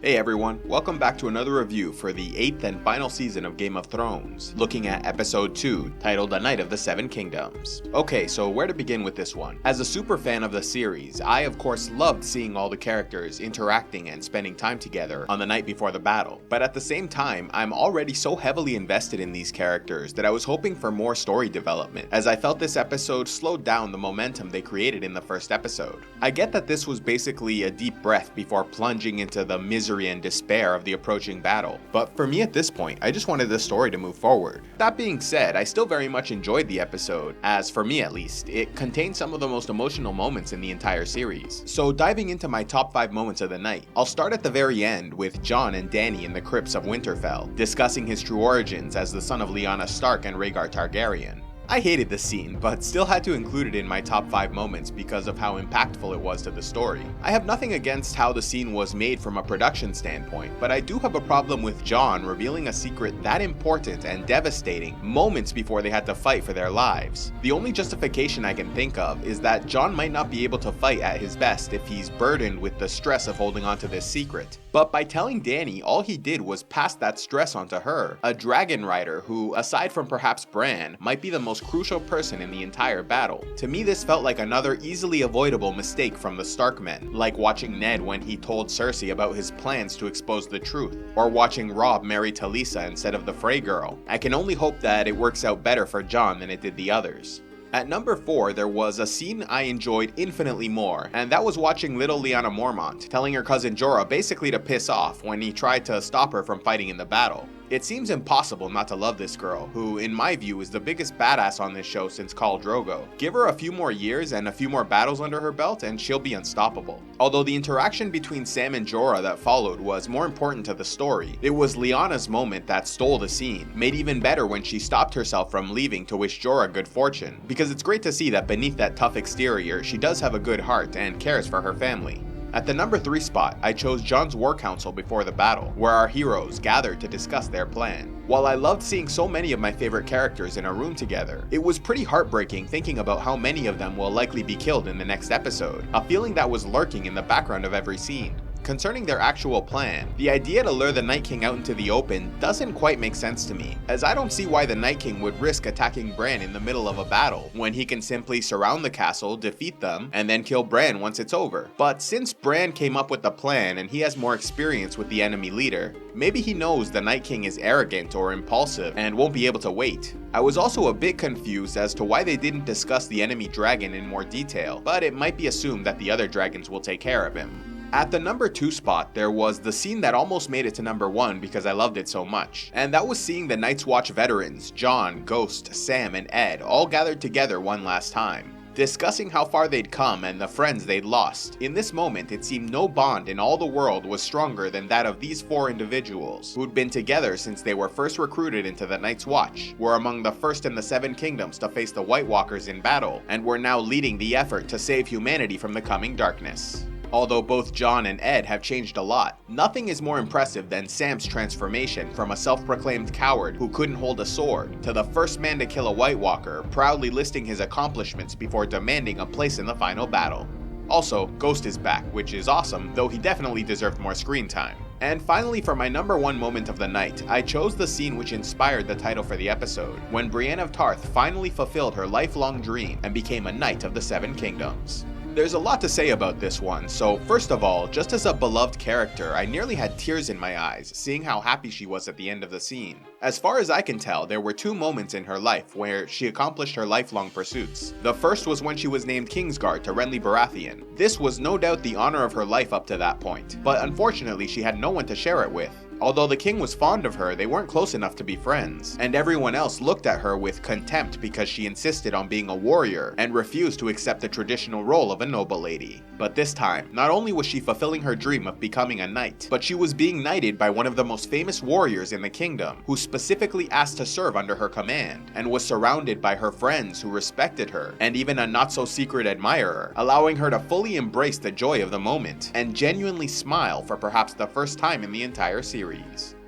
Hey everyone, welcome back to another review for the 8th and final season of Game of Thrones, looking at episode 2, titled A Night of the Seven Kingdoms. Okay, so where to begin with this one? As a super fan of the series, I of course loved seeing all the characters interacting and spending time together on the night before the battle, but at the same time, I'm already so heavily invested in these characters that I was hoping for more story development, as I felt this episode slowed down the momentum they created in the first episode. I get that this was basically a deep breath before plunging into the misery and despair of the approaching battle, but for me at this point, I just wanted the story to move forward. That being said, I still very much enjoyed the episode, as for me at least, it contained some of the most emotional moments in the entire series. So diving into my top 5 moments of the night, I'll start at the very end with Jon and Dany in the crypts of Winterfell, discussing his true origins as the son of Lyanna Stark and Rhaegar Targaryen. I hated this scene, but still had to include it in my top 5 moments because of how impactful it was to the story. I have nothing against how the scene was made from a production standpoint, but I do have a problem with Jon revealing a secret that important and devastating moments before they had to fight for their lives. The only justification I can think of is that Jon might not be able to fight at his best if he's burdened with the stress of holding on to this secret. But by telling Dany, all he did was pass that stress onto her, a dragon rider who, aside from perhaps Bran, might be the most crucial person in the entire battle. To me, this felt like another easily avoidable mistake from the Stark men, like watching Ned when he told Cersei about his plans to expose the truth, or watching Robb marry Talisa instead of the Frey girl. I can only hope that it works out better for Jon than it did the others. At number 4, there was a scene I enjoyed infinitely more, and that was watching little Lyanna Mormont telling her cousin Jorah basically to piss off when he tried to stop her from fighting in the battle. It seems impossible not to love this girl, who in my view is the biggest badass on this show since Khal Drogo. Give her a few more years and a few more battles under her belt and she'll be unstoppable. Although the interaction between Sam and Jorah that followed was more important to the story, it was Lyanna's moment that stole the scene, made even better when she stopped herself from leaving to wish Jorah good fortune, because it's great to see that beneath that tough exterior she does have a good heart and cares for her family. At the number 3 spot, I chose Jon's War Council before the battle, where our heroes gathered to discuss their plan. While I loved seeing so many of my favorite characters in a room together, it was pretty heartbreaking thinking about how many of them will likely be killed in the next episode, a feeling that was lurking in the background of every scene. Concerning their actual plan, the idea to lure the Night King out into the open doesn't quite make sense to me, as I don't see why the Night King would risk attacking Bran in the middle of a battle, when he can simply surround the castle, defeat them, and then kill Bran once it's over. But since Bran came up with the plan and he has more experience with the enemy leader, maybe he knows the Night King is arrogant or impulsive and won't be able to wait. I was also a bit confused as to why they didn't discuss the enemy dragon in more detail, but it might be assumed that the other dragons will take care of him. At the number 2 spot, there was the scene that almost made it to number 1 because I loved it so much, and that was seeing the Night's Watch veterans, Jon, Ghost, Sam, and Ed all gathered together one last time, discussing how far they'd come and the friends they'd lost. In this moment, it seemed no bond in all the world was stronger than that of these 4 individuals, who'd been together since they were first recruited into the Night's Watch, were among the first in the 7 kingdoms to face the White Walkers in battle, and were now leading the effort to save humanity from the coming darkness. Although both Jon and Ed have changed a lot, nothing is more impressive than Sam's transformation from a self-proclaimed coward who couldn't hold a sword to the first man to kill a White Walker, proudly listing his accomplishments before demanding a place in the final battle. Also, Ghost is back, which is awesome, though he definitely deserved more screen time. And finally, for my number 1 moment of the night, I chose the scene which inspired the title for the episode, when Brienne of Tarth finally fulfilled her lifelong dream and became a Knight of the Seven Kingdoms. There's a lot to say about this one, so first of all, just as a beloved character, I nearly had tears in my eyes, seeing how happy she was at the end of the scene. As far as I can tell, there were 2 moments in her life where she accomplished her lifelong pursuits. The first was when she was named Kingsguard to Renly Baratheon. This was no doubt the honor of her life up to that point, but unfortunately she had no one to share it with. Although the king was fond of her, they weren't close enough to be friends, and everyone else looked at her with contempt because she insisted on being a warrior and refused to accept the traditional role of a noble lady. But this time, not only was she fulfilling her dream of becoming a knight, but she was being knighted by one of the most famous warriors in the kingdom, who specifically asked to serve under her command, and was surrounded by her friends who respected her, and even a not-so-secret admirer, allowing her to fully embrace the joy of the moment, and genuinely smile for perhaps the first time in the entire series.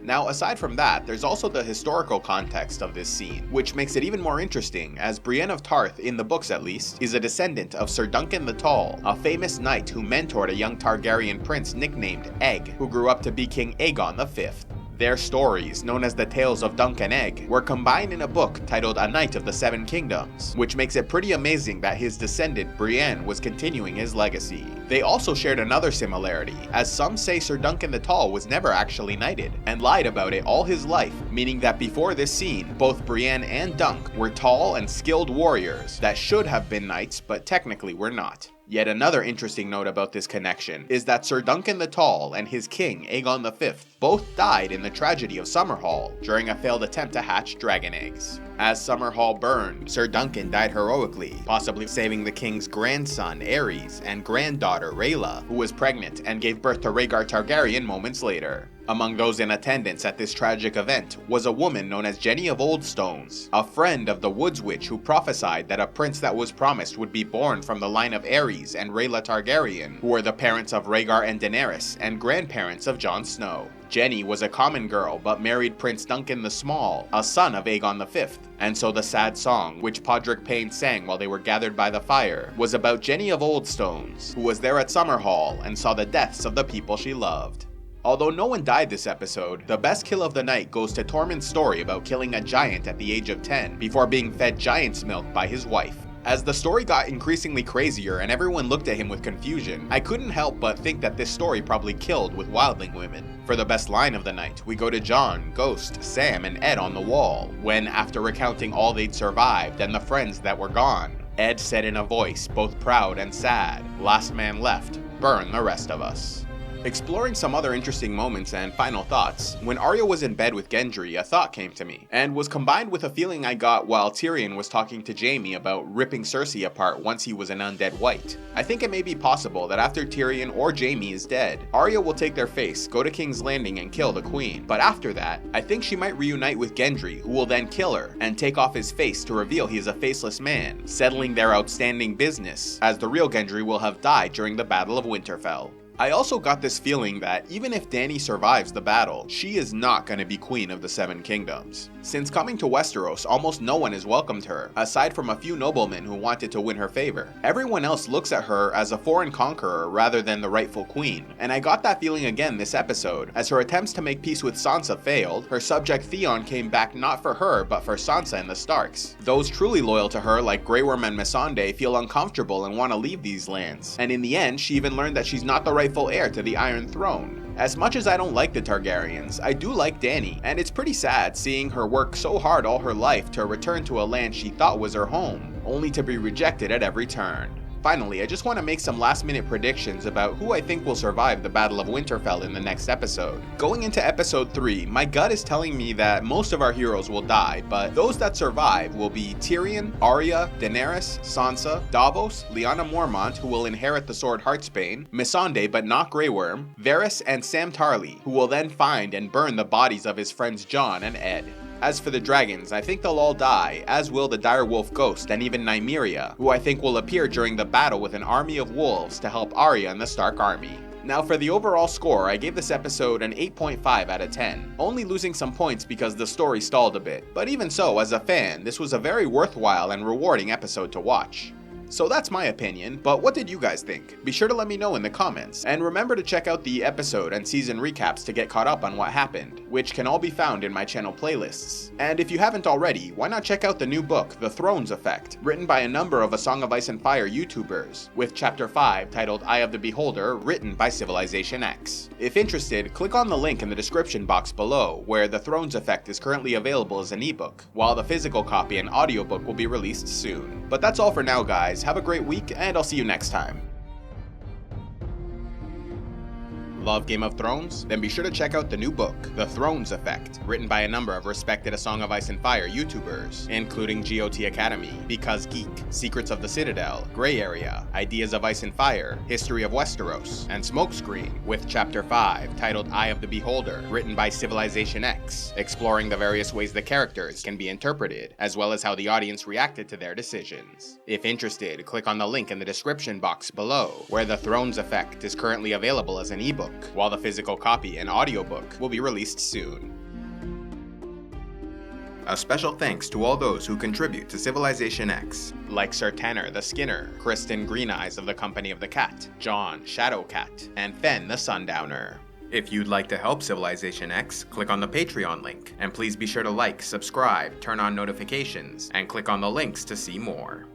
Now, aside from that, there's also the historical context of this scene, which makes it even more interesting, as Brienne of Tarth, in the books at least, is a descendant of Sir Duncan the Tall, a famous knight who mentored a young Targaryen prince nicknamed Egg, who grew up to be King Aegon V. Their stories, known as the Tales of Dunk and Egg, were combined in a book titled A Knight of the Seven Kingdoms, which makes it pretty amazing that his descendant Brienne was continuing his legacy. They also shared another similarity, as some say Sir Duncan the Tall was never actually knighted, and lied about it all his life, meaning that before this scene, both Brienne and Dunk were tall and skilled warriors that should have been knights, but technically were not. Yet another interesting note about this connection is that Sir Duncan the Tall and his king, Aegon V, both died in the tragedy of Summerhall during a failed attempt to hatch dragon eggs. As Summerhall burned, Sir Duncan died heroically, possibly saving the king's grandson, Aerys, and granddaughter, Rhaella, who was pregnant and gave birth to Rhaegar Targaryen moments later. Among those in attendance at this tragic event was a woman known as Jenny of Oldstones, a friend of the Woods Witch who prophesied that a prince that was promised would be born from the line of Aerys and Rhaella Targaryen, who were the parents of Rhaegar and Daenerys and grandparents of Jon Snow. Jenny was a common girl but married Prince Duncan the Small, a son of Aegon V, and so the sad song, which Podrick Payne sang while they were gathered by the fire, was about Jenny of Oldstones, who was there at Summerhall and saw the deaths of the people she loved. Although no one died this episode, the best kill of the night goes to Tormund's story about killing a giant at the age of 10 before being fed giant's milk by his wife. As the story got increasingly crazier and everyone looked at him with confusion, I couldn't help but think that this story probably killed with wildling women. For the best line of the night, we go to Jon, Ghost, Sam, and Ed on the wall, when, after recounting all they'd survived and the friends that were gone, Ed said in a voice both proud and sad, "Last man left, burn the rest of us." Exploring some other interesting moments and final thoughts, when Arya was in bed with Gendry, a thought came to me, and was combined with a feeling I got while Tyrion was talking to Jaime about ripping Cersei apart once he was an undead white. I think it may be possible that after Tyrion or Jaime is dead, Arya will take their face, go to King's Landing and kill the queen, but after that, I think she might reunite with Gendry, who will then kill her, and take off his face to reveal he is a faceless man, settling their outstanding business, as the real Gendry will have died during the Battle of Winterfell. I also got this feeling that even if Dany survives the battle, she is not going to be queen of the Seven Kingdoms. Since coming to Westeros, almost no one has welcomed her, aside from a few noblemen who wanted to win her favor. Everyone else looks at her as a foreign conqueror rather than the rightful queen, and I got that feeling again this episode, as her attempts to make peace with Sansa failed, her subject Theon came back not for her but for Sansa and the Starks. Those truly loyal to her like Grey Worm and Missandei feel uncomfortable and want to leave these lands, and in the end she even learned that she's not the rightful heir to the Iron Throne. As much as I don't like the Targaryens, I do like Dany, and it's pretty sad seeing her work so hard all her life to return to a land she thought was her home, only to be rejected at every turn. Finally, I just want to make some last-minute predictions about who I think will survive the Battle of Winterfell in the next episode. Going into episode 3, my gut is telling me that most of our heroes will die, but those that survive will be Tyrion, Arya, Daenerys, Sansa, Davos, Lyanna Mormont, who will inherit the sword Heartsbane, Missandei but not Grey Worm, Varys, and Sam Tarly, who will then find and burn the bodies of his friends Jon and Ed. As for the dragons, I think they'll all die, as will the Direwolf Ghost and even Nymeria, who I think will appear during the battle with an army of wolves to help Arya and the Stark army. Now for the overall score, I gave this episode an 8.5 out of 10, only losing some points because the story stalled a bit, but even so, as a fan, this was a very worthwhile and rewarding episode to watch. So that's my opinion, but what did you guys think? Be sure to let me know in the comments, and remember to check out the episode and season recaps to get caught up on what happened, which can all be found in my channel playlists. And if you haven't already, why not check out the new book, The Thrones Effect, written by a number of A Song of Ice and Fire YouTubers, with chapter 5 titled Eye of the Beholder, written by CivilizationEx. If interested, click on the link in the description box below, where The Thrones Effect is currently available as an ebook, while the physical copy and audiobook will be released soon. But that's all for now, guys. Have a great week, and I'll see you next time. Love Game of Thrones? Then be sure to check out the new book, The Thrones Effect, written by a number of respected A Song of Ice and Fire YouTubers, including GOT Academy, Because Geek, Secrets of the Citadel, Grey Area, Ideas of Ice and Fire, History of Westeros, and Smokescreen, with Chapter 5, titled Eye of the Beholder, written by CivilizationEx, exploring the various ways the characters can be interpreted, as well as how the audience reacted to their decisions. If interested, click on the link in the description box below, where The Thrones Effect is currently available as an ebook, book, while the physical copy and audiobook will be released soon. A special thanks to all those who contribute to CivilizationEx, like Sir Tanner the Skinner, Kristen Green Eyes of the Company of the Cat, John Shadowcat, and Fen the Sundowner. If you'd like to help CivilizationEx, click on the Patreon link, and please be sure to like, subscribe, turn on notifications, and click on the links to see more.